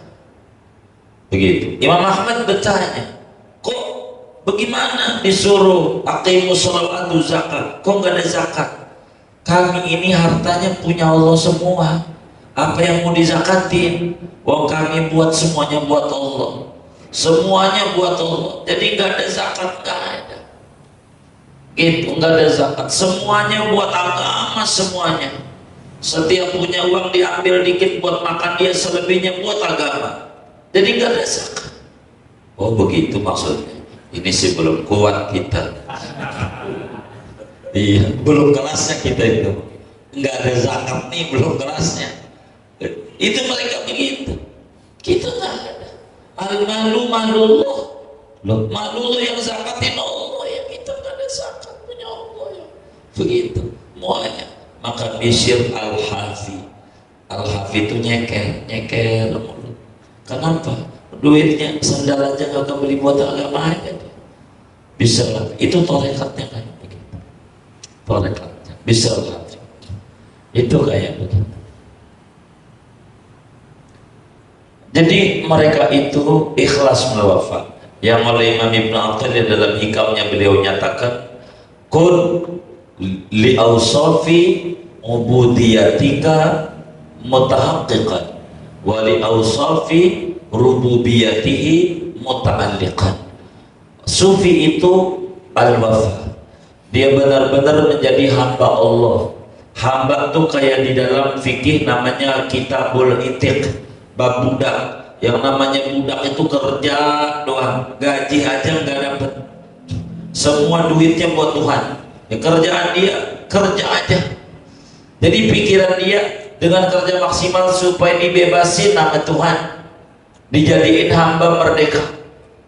Begitu. Imam Ahmad bertanya, kok bagaimana disuruh aqimus sholawatu zakat, kok enggak ada zakat? Kami ini hartanya punya Allah semua. Apa yang mau dizakatin? Wong kami buat semuanya buat Allah. Semuanya buat Allah. Jadi enggak ada zakat, enggak ada. Gitu, enggak ada zakat. Semuanya buat agama, semuanya. Setiap punya uang diambil dikit buat makan dia, selebihnya buat agama. Jadi enggak ada zakat. Oh begitu maksudnya. Ini sih belum kuat kita. Iya, belum kelasnya kita itu. Enggak ada zakat nih, belum kelasnya. Itu mereka begitu. Kita enggak ada. Al-malu malullah. Loh, malullah yang zakatin Allah, ya kita enggak ada zakat punya Allah ya. Begitu semuanya. Maka Bishr al-Hafi, al-Hafi itu nyeker mulu. Kenapa? Duitnya sandal aja gak kebeli buat agama aja. Bisa lah, itu torekatnya kayak begitu. Torekatnya bisa lah, itu kayak begitu. Jadi mereka itu ikhlas melawafat. Yang oleh Imam Ibn Athaillah dalam hikamnya beliau nyatakan, kun li awsafi ubudiyatika mutahaqqiqan wa li awsafi rububiyatihi muta'alliqan. Sufi itu al-wafa, dia benar-benar menjadi hamba Allah. Hamba tuh kayak di dalam fikih namanya kitabul itiq, bab budak. Yang namanya budak itu kerja doang, gaji aja nggak dapet, semua duitnya buat Tuhan. Ya, kerjaan dia kerja aja. Jadi pikiran dia dengan kerja maksimal supaya dibebasin nama Tuhan, dijadiin hamba merdeka.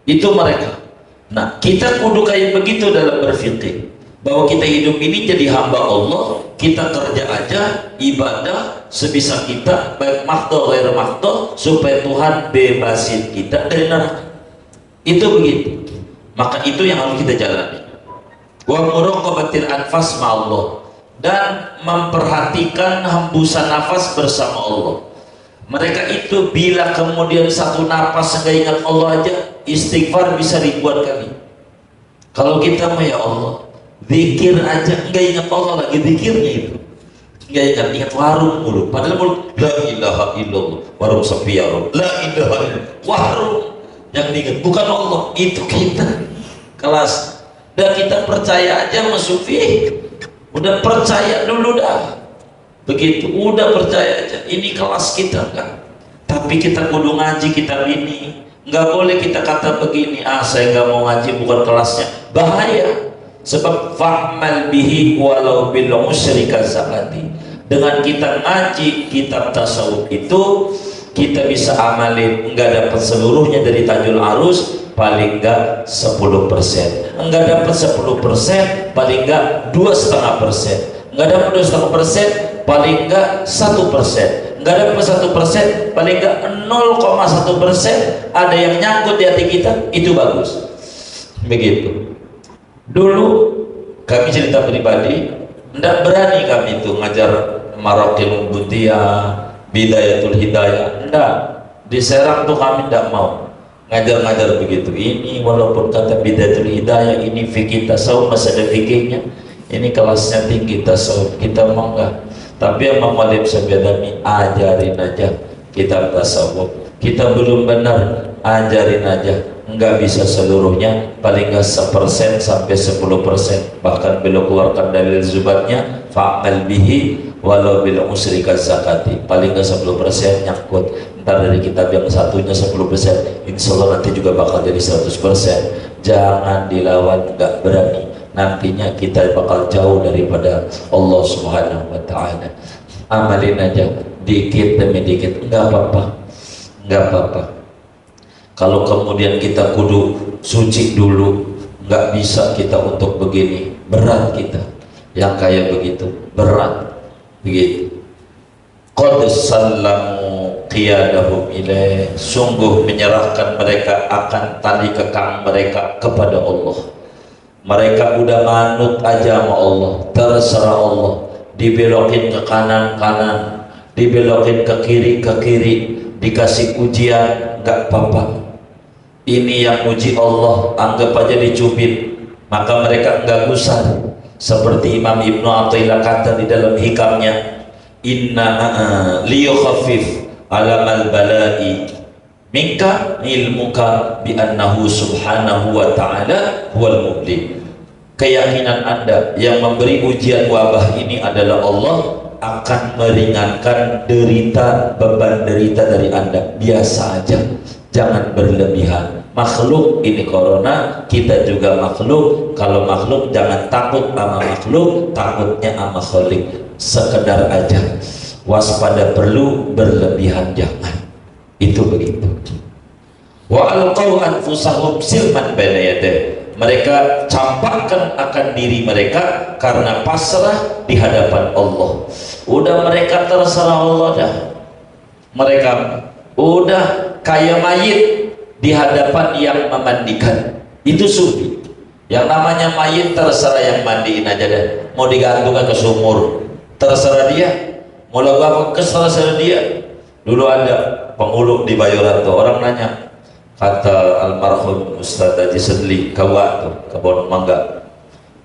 Itu mereka. Nah, kita kudu kayak begitu dalam berfikir, bahwa kita hidup ini jadi hamba Allah. Kita kerja aja, ibadah sebisa kita, baik makto ghair makto, supaya Tuhan bebasin kita dari neraka. Itu begitu. Maka itu yang harus kita jalani. Wa muraqabatil anfas ma'allah, dan memperhatikan hembusan nafas bersama Allah. Mereka itu bila kemudian satu nafas nggak ingat Allah aja, istighfar bisa ribuan kali. Kalau kita mah ya Allah, zikir aja nggak ingat Allah lagi, zikirnya itu nggak ingat warung mulu. Padahal mulu la ilaha illallah, warung sepi ya Allah, la ilaha illallah, warung yang diingat bukan Allah. Itu kita kelas. Dan kita percaya aja sama sufi, udah percaya dulu dah, begitu, udah percaya aja, ini kelas kita kan. Tapi kita kudu ngaji kitab ini, nggak boleh kita kata begini, saya nggak mau ngaji, bukan kelasnya, bahaya. Sebab fa'mal bihi walau bil musyrika zakati, dengan kita ngaji kitab tasawuf itu kita bisa amalin, enggak dapat seluruhnya dari tajul arus, paling enggak 10%. Enggak dapat 10%, paling enggak 2,5%. Enggak dapat 2,5%, paling enggak 1%. Enggak dapat 1%, paling enggak 0,1%. Ada yang nyangkut di hati kita, itu bagus. Begitu. Dulu kami cerita pribadi, enggak berani kami itu ngajar Maraqil Ubudiyah, Bidayatul Hidayah, enggak. Di Serang tuh kami enggak mau ngajar-ngajar begitu. Ini walaupun kata Bidayatul Hidayah, ini fikih tasawuf masih ada fikihnya, ini kelasnya tinggi tasawuf, kita mau enggak. Tapi yang Maulid Sabiadami ajarin aja kitab tasawuf. Kita belum benar, ajarin aja. Enggak bisa seluruhnya, paling enggak 1% sampai 10%. Bahkan beliau keluarkan dalil zubatnya, fa'al bihi walau bil usri zakati. Paling enggak 10% nyangkut. Ntar dari kitab yang satunya 10%, insya Allah nanti juga bakal jadi 100%. Jangan dilawan, enggak berani, nantinya kita bakal jauh daripada Allah Subhanahu wa ta'ala. Amalin aja dikit demi dikit, enggak apa-apa, enggak apa-apa. Kalau kemudian kita kudu suci dulu, nggak bisa kita untuk begini, berat kita yang kayak begitu, berat begitu. Qad sallamu qiyadahum ilaih, sungguh menyerahkan mereka akan tali kekang mereka kepada Allah. Mereka udah manut aja sama Allah, terserah Allah. Dibelokin ke kanan-kanan, dibelokin ke kiri, dikasih ujian, nggak apa-apa. Ini yang uji Allah, anggap aja dicubit, maka mereka enggak gusar. Seperti Imam Ibnu Athaillah kata di dalam hikamnya, inna liyukhaffif alamal bala'i minka ilmuka bi annahu subhanahu wa ta'ala huwal mubli. Keyakinan Anda yang memberi ujian wabah ini adalah Allah, akan meringankan derita, beban derita dari Anda. Biasa aja, jangan berlebihan. Makhluk ini corona, kita juga makhluk. Kalau makhluk jangan takut sama makhluk, takutnya sama Khalik. Sekedar aja, waspada perlu, berlebihan jangan. Itu begitu. Wa alqaw anfusahum silman baina yaday, mereka campakkan akan diri mereka karena pasrah di hadapan Allah. Udah mereka terserah Allah dah. Mereka udah kayak mayit di hadapan yang memandikan. Itu sufi. Yang namanya mayit terserah yang mandiin aja deh. Mau digantungkan ke sumur, terserah dia. Mau lagu apa, terserah dia. Dulu ada penghulu di Bayoran tuh, orang nanya, kata almarhum Ustadz Haji Sedli Kawa tuh, kebun mangga,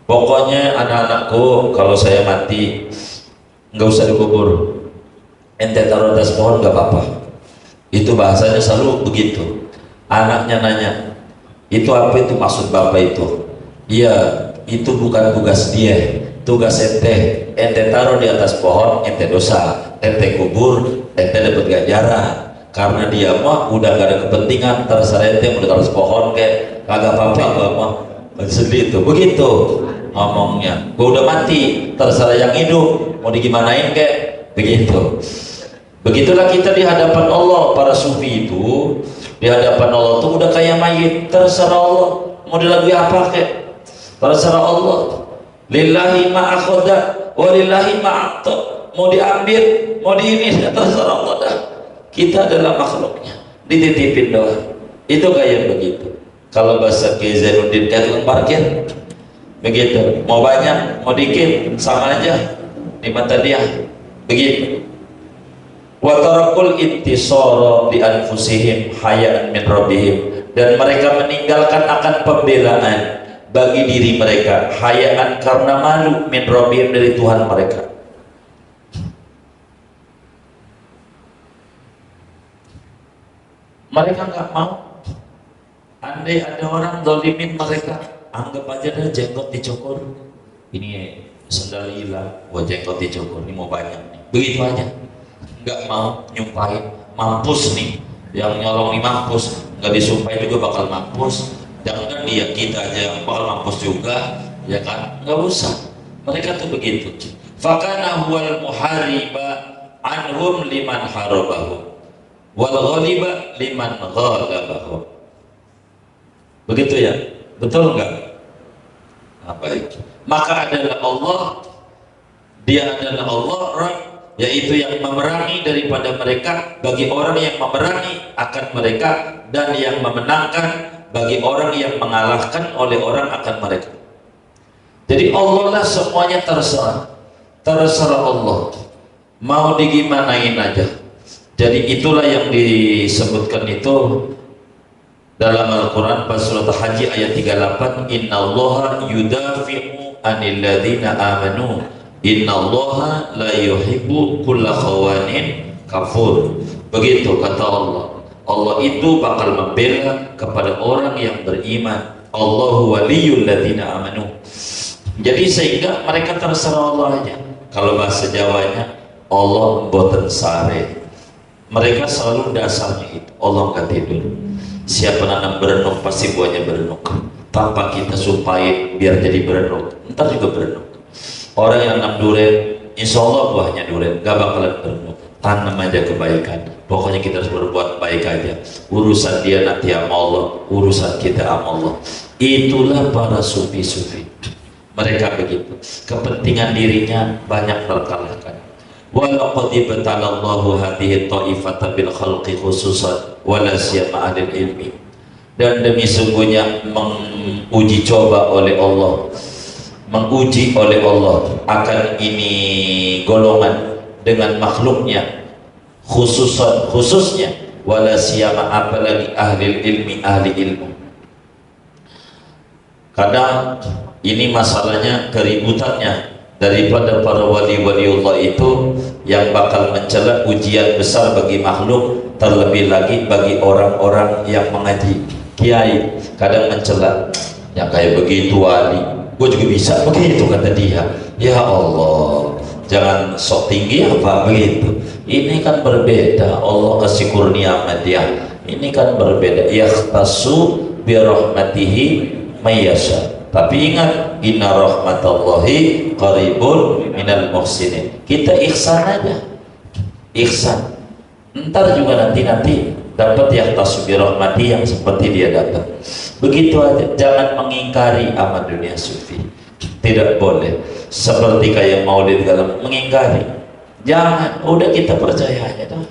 pokoknya anak-anakku kalau saya mati nggak usah dikubur, ente taruh atas pohon nggak apa-apa. Itu bahasanya selalu begitu. Anaknya nanya, itu apa itu maksud bapak itu? Iya, itu bukan tugas dia, tugas ente. Ente taruh di atas pohon, ente dosa. Ente kubur, ente dapat ganjaran. Karena dia mah udah gak ada kepentingan, terserah ente mau di atas pohon kayak kagak apa-apa, gua mah sedih itu. Begitu ngomongnya. Gua udah mati, terserah yang hidup mau digimanain kayak begitu. Begitulah kita di hadapan Allah. Para sufi itu di hadapan Allah tuh udah kayak mayit, terserah Allah mau dilagui apa kek, terserah Allah. Lillahi ma akhadha wa lillahi ma a'ta, mau diambil mau di ini terserah Allah dah. Kita adalah makhluknya, dititipin doang. Itu kayak begitu. Kalau bahasa Kiai Zainuddin kayak tukang parkir begitu, mau banyak mau dikit sama aja di mata dia begitu. Wa tarakul ittisara bi anfusihim hayaan min rabbihim, dan mereka meninggalkan akan pembelaan bagi diri mereka, hayaan karena malu, min rabbihim dari Tuhan mereka. Mereka nggak mau. Andai ada orang zalimin mereka, anggap aja dah jenggot dicukur. Ini sendal hilang, gua jenggot dicukur. Ini mau banyak nih. Begitu aja. Nggak mau nyumpahin, mampus nih. Yang nyolong nih mampus, nggak disumpahin juga bakal mampus. Jangan dia, kita aja yang bakal mampus juga, ya kan? Nggak usah. Mereka tuh begitu. Fakana huwal muhariba anhum liman harabahum. wal ghaliba liman ghalabahu. Begitu ya, betul enggak? Nah, baik. Maka adalah Allah, dia adalah Allah, yaitu yang memerangi daripada mereka, bagi orang yang memerangi akan mereka, dan yang memenangkan bagi orang yang mengalahkan oleh orang akan mereka. Jadi Allah lah semuanya terserah Allah, mau digimanain aja. Jadi itulah yang disebutkan itu dalam Al-Quran pas surat Haji ayat 38, innallaha yudafi'u anil ladzina amanu innallaha la yuhibbu kulla khawanin kafur. Begitu kata Allah, Allah itu bakal membela kepada orang yang beriman. Allahu waliyul ladzina amanu. Jadi sehingga mereka terserah Allah aja. Kalau bahasa Jawanya, Allah mboten sare. Mereka selalu dasarnya itu, Allah nggak tidur. Siapa nanam berenung pasti buahnya berenung. Tanpa kita sumpahin biar jadi berenung, ntar juga berenung. Orang yang nanam durian, insya Allah buahnya durian, gak bakalan berenung. Tanam aja kebaikan. Pokoknya kita harus berbuat baik aja. Urusan dia nanti sama Allah, urusan kita sama Allah. Itulah para sufi-sufi. Mereka begitu. Kepentingan dirinya banyak terkalahkan. Walaqad ibtalallahu hadhihi ta'ifata bil khalqi khususan wala siyama ahlil ilmi. Dan demi sungguhnya menguji coba oleh Allah, menguji oleh Allah akan ini golongan dengan makhluknya khususnya wala siyama apalagi ahli ilmi, ahli ilmu. Karena ini masalahnya keributannya daripada para wali-waliullah itu yang bakal mencela ujian besar bagi makhluk, terlebih lagi bagi orang-orang yang mengaji. Kiai kadang mencela yang kayak begitu wali, gue juga bisa begitu kata dia. Ya Allah, jangan sok tinggi apa begitu. Ini kan berbeda, Allah kasih kurnia sama dia. Ini kan berbeda. Yakhtasu bi rahmatihi mayyasha. Tapi ingat, inna rahmatallahi qaribun minal muhsinin. Kita ihsan aja, ihsan. Ntar juga nanti dapat yang tasbih rahmati yang seperti dia dapat. Begitu aja. Jangan mengingkari amal dunia sufi. Tidak boleh. Seperti kayak maulid dalam mengingkari. Jangan. Udah kita percaya aja dah.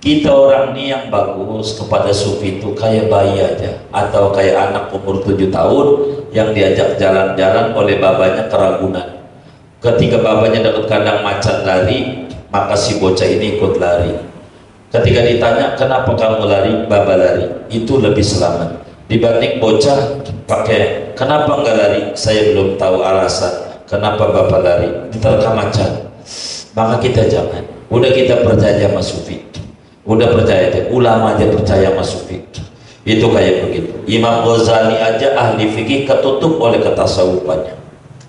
Kita orang ini yang bagus kepada sufi itu kayak bayi aja, atau kayak anak umur 7 tahun yang diajak jalan-jalan oleh babanya ke Ragunan. Ketika babanya dapat kandang macan lari, maka si bocah ini ikut lari. Ketika ditanya kenapa kamu lari, baba lari, itu lebih selamat dibanding bocah pakai kenapa enggak lari, saya belum tahu alasan kenapa bapak lari, diterkam macan. Maka kita jangan, udah kita percaya sama sufi. Udah percaya aja, ulama aja percaya sama sufi. Itu kayak begitu. Imam Ghazali aja ahli fikih ketutup oleh ketasawufannya.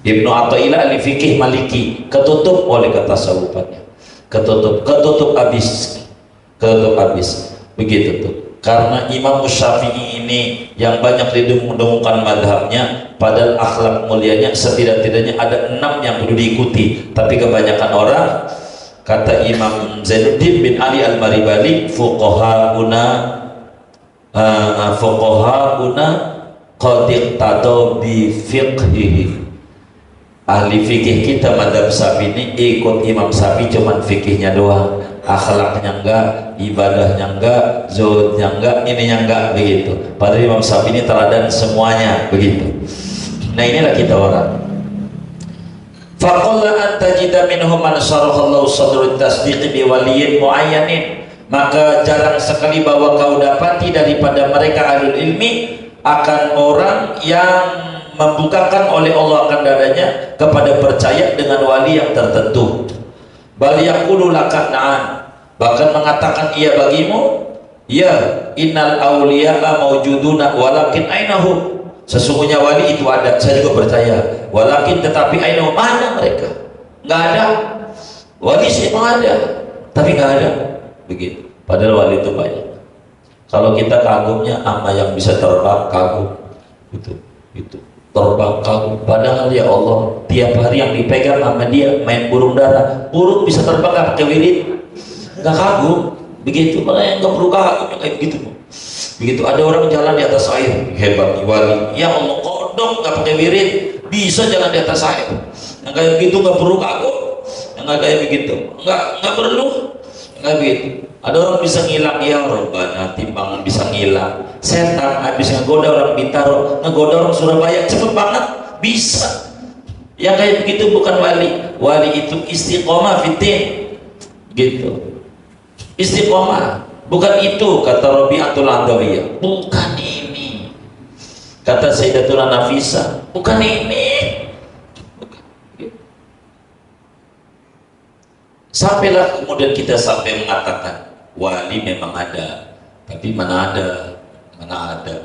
Ibnu Athaillah ahli fikih Maliki ketutup oleh ketasawufannya. Ketutup habis. Begitu tuh. Karena Imam Syafi'i ini yang banyak didengung-dengungkan madhabnya, padahal akhlak mulianya setidak-tidaknya ada 6 yang perlu diikuti. Tapi kebanyakan orang, kata Imam Zainuddin bin Ali Al-Maribali, fuqahauna qad iqtadaw bi fiqhihi. Ahli fikih kita madhab Syafi'i ini ikut Imam Syafi'i cuman fikihnya doang, akhlaknya enggak, ibadahnya enggak, zuhudnya enggak, ininya enggak, begitu. Padahal Imam Syafi'i ini teladan semuanya, begitu. Nah inilah kita orang. Faqalla an tajida minhum man syarahallahu sadrut tasdiqi bi waliyin muayyanin. Maka jarang sekali bahwa kau dapati daripada mereka ahlul ilmi akan orang yang membukakan oleh Allah akan dadanya kepada percaya dengan wali yang tertentu. Bal yaqulu laka na'am, bahkan mengatakan iya bagimu, ya innal awliya'a mawjuduna walakin ainahum. Sesungguhnya wali itu ada, saya juga percaya. Walakin tetapi aina mana mereka? Nggak ada. Wali sih memang ada, tapi nggak ada. Begitu. Padahal wali itu banyak. Kalau kita kagumnya sama yang bisa terbang, kagum. Itu terbang kagum. Padahal ya Allah, tiap hari yang dipegang sama dia main burung dara. Burung bisa terbang nggak pakai wirid? Nggak kagum. begitu. Makanya nggak perlu kagum kayak begitu. Begitu ada orang jalan di atas air, hebat wali. Ya Allah, kodok nggak pakai wirid bisa jalan di atas air. Yang kayak begitu nggak perlu kagum. Yang nggak kayak begitu, nggak perlu, nggak begitu. Ada orang bisa ngilang, ya Rabbana, timbangan bisa ngilang. Setan habis ngegoda orang Bintaro, ngegoda orang Surabaya, cepet banget, bisa. Yang kayak begitu bukan wali. Wali itu istiqomah fitin, gitu. Istiqomah, bukan itu kata Rabi'atul Adawiyah, bukan ini. Kata Sayyidatuna Nafisa, bukan ini. Sampailah kemudian kita sampai mengatakan wali memang ada, tapi mana ada,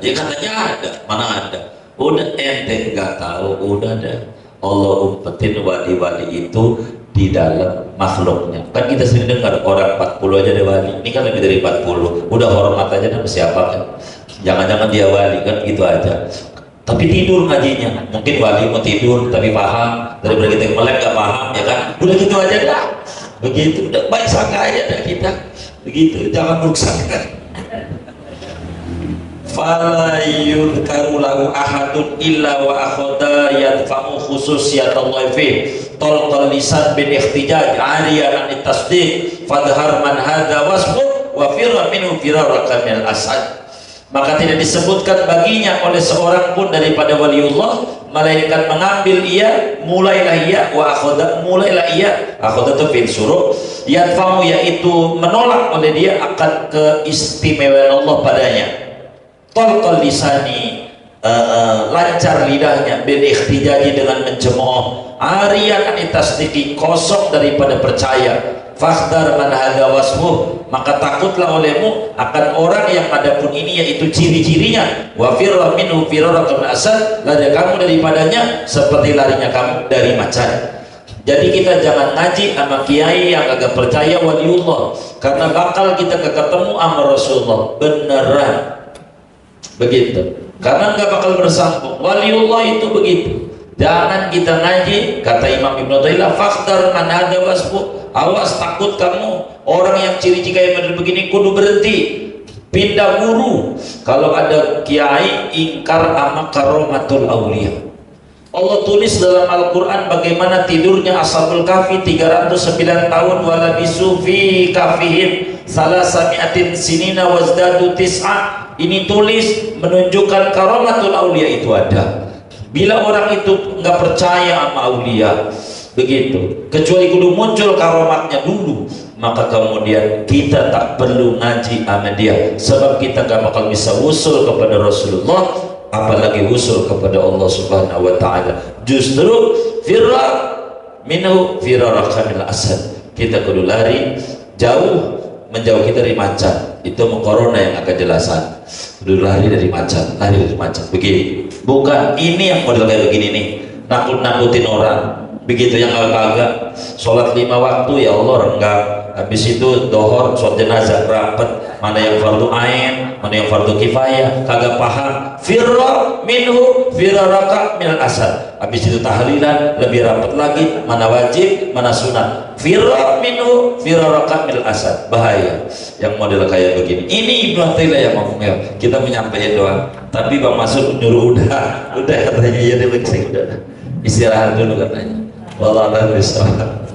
ya katanya ada, mana ada. Udah ente nggak tahu, udah ada. Allah umpetin wali-wali itu di dalam makhluknya. Kan kita sering dengar orang 40 aja ada wali, ini kan lebih dari 40, udah hormat aja sama siapa kan, jangan-jangan dia wali kan, gitu aja. Tapi tidur ngajinya, mungkin wali mau tidur tapi paham, daripada kita melek gak paham, ya kan, udah gitu aja dah. Begitu, udah baik sangka aja dah kita, begitu, jangan buruk sangka. Fala yudkaru lahu ahadun illa wa akhada yadfa'u khususiyatallahi fi talqal lisan bin ikhtijaj ariyan an tasdiq fadhar man hadha wasfu wa firra minhu firaraka minal asad. Maka tidak disebutkan baginya oleh seorang pun daripada waliullah malaikat mengambil ia, mulailah ia wa akhada, mulailah ia, akhada itu fil suruh, yadfa'u yaitu menolak oleh dia akan keistimewaan Allah padanya. Tolkol lisani, lancar lidahnya, bil ikhtijaji dengan mencemooh, arian anitasdiki, kosong daripada percaya. Fakhdar man hadza wasfuh, maka takutlah olehmu akan orang yang adapun ini yaitu ciri-cirinya. Wa firra minhu firarakum asad, lari kamu daripadanya seperti larinya kamu dari macan. Jadi kita jangan ngaji sama kiai yang agak percaya waliullah, karena bakal kita ketemu sama Rasulullah beneran. Begitu, karena nggak bakal bersambung. Waliullah itu begitu. Jangan kita ngaji, kata Imam Ibnu Taimiyah, fakhdar man hadza wasfu, awas takut kamu orang yang ciri-ciri kayak begini kudu berhenti, pindah guru. Kalau ada kiai ingkar ama karomatul aulia, Allah tulis dalam Al-Quran bagaimana tidurnya Ashabul Kahfi 309 tahun, wala bisu fi kahfihim salasami'atin sinina wazdadu tis'a. Ini tulis menunjukkan karomatul aulia itu ada. Bila orang itu nggak percaya sama aulia, begitu, kecuali kudu muncul karomatnya dulu, maka kemudian kita tak perlu ngaji sama dia, sebab kita nggak bakal bisa usul kepada Rasulullah, apalagi usul kepada Allah Subhanahu wa Ta'ala. Justru firra minhu firaraka minal asad, kita kudu lari jauh, menjauhi dari macan. Itu corona yang akan jelasan, kudu lari dari macan, lari dari macan. Begini, bukan ini yang model kayak begini nih, nakut-nakutin orang. Begitu yang agak-agak sholat 5 waktu ya Allah renggang, habis itu dohor sholat jenazah rapat, mana yang fardu ain, mana yang fardu kifayah, kagak paham. Firra minhu firaraka minal asad, habis itu tahlilan lebih rapat lagi, mana wajib mana sunat. Firra minhu firaraka minal asad, bahaya yang model kayak begini. Ini Ibnu Taimiyah yang ngomongnya, kita menyampaikan doa, tapi Bang Masud nyuruh udah katanya, ya dia udah istirahat dulu katanya. Wallahu a'lam bishawab.